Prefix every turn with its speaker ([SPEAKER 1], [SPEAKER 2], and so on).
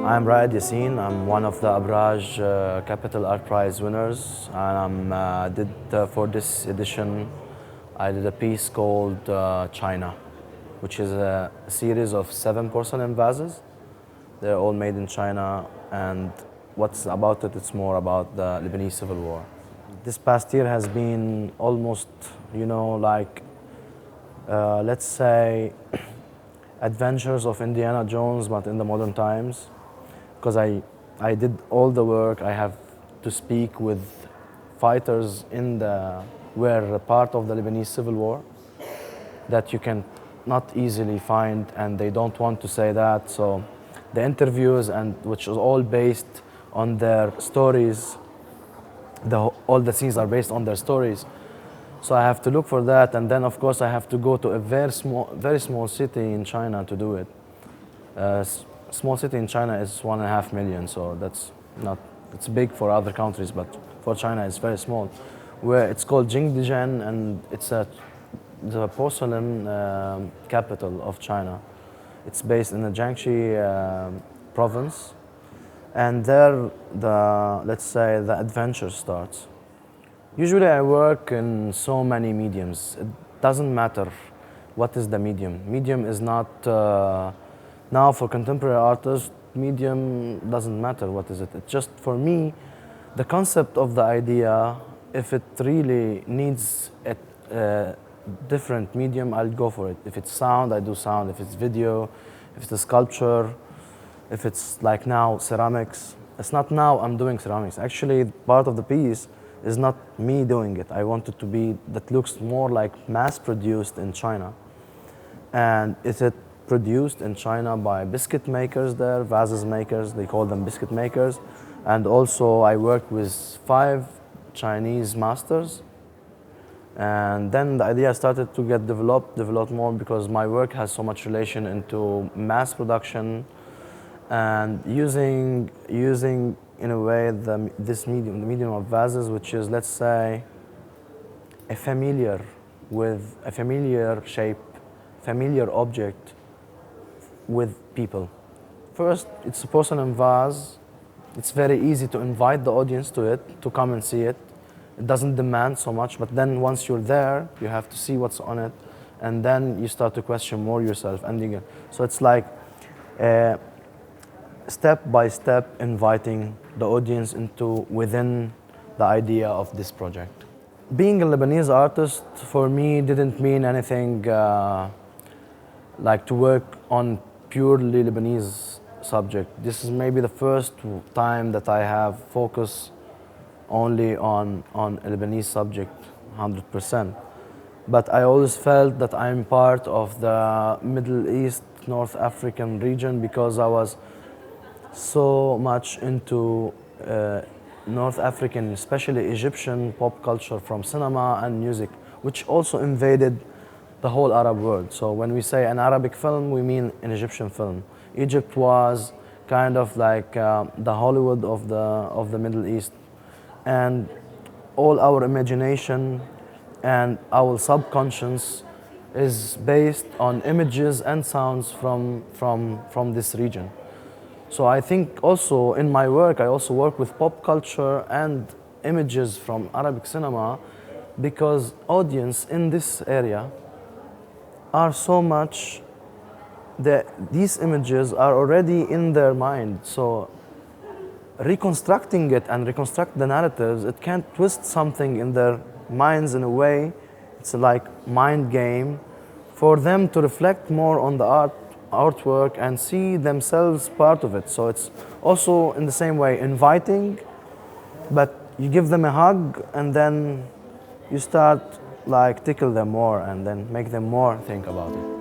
[SPEAKER 1] I'm Raed Yassin. I'm one of the Abraaj Capital Art Prize winners, and for this edition, I did a piece called China, which is a series of 7 porcelain vases. They're all made in China, and what's about it, it's more about the Lebanese Civil War. This past year has been almost, let's say, adventures of Indiana Jones, but in the modern times. Because I did all the work. I have to speak with fighters were a part of the Lebanese Civil War that you can not easily find, and they don't want to say that. So the interviews, which is all based on their stories, all the scenes are based on their stories. So I have to look for that, and then of course I have to go to a very small city in China to do it. Small city in China is 1.5 million, so it's big for other countries, but for China it's very small. Where it's called Jingdezhen, and it's the porcelain capital of China. It's based in the Jiangxi province, and there let's say the adventure starts. Usually I work in so many mediums. It doesn't matter what is the medium. Medium is not now, for contemporary artists, medium doesn't matter what is it. It's just, for me, the concept of the idea, if it really needs a different medium, I'll go for it. If it's sound, I do sound. If it's video, if it's a sculpture, if it's like now ceramics. It's not now I'm doing ceramics. Actually, part of the piece is not me doing it. I want it to be that looks more like mass-produced in China. And is it produced in China by biscuit makers there, vases makers, they call them biscuit makers. And also I worked with 5 Chinese masters. And then the idea started to get developed more, because my work has so much relation into mass production and using in a way the medium of vases, which is, let's say, a familiar shape, familiar object with people. First, it's a porcelain vase. It's very easy to invite the audience to it, to come and see it. It doesn't demand so much, but then once you're there, you have to see what's on it, and then you start to question more yourself. So it's like step by step inviting the audience within the idea of this project. Being a Lebanese artist, for me, didn't mean anything like to work on purely Lebanese subject. This is maybe the first time that I have focused only on a Lebanese subject 100%. But I always felt that I'm part of the Middle East, North African region, because I was so much into North African, especially Egyptian pop culture from cinema and music, which also invaded the whole Arab world. So when we say an Arabic film, we mean an Egyptian film. Egypt was kind of like the Hollywood of the Middle East, and all our imagination and our subconscious is based on images and sounds from this region. So I think also in my work, I also work with pop culture and images from Arabic cinema, because audience in this area are so much that these images are already in their mind. So reconstructing it and reconstruct the narratives, it can twist something in their minds in a way. It's like mind game for them to reflect more on the artwork and see themselves part of it. So it's also in the same way inviting, but you give them a hug, and then you start like tickle them more and then make them more think about it.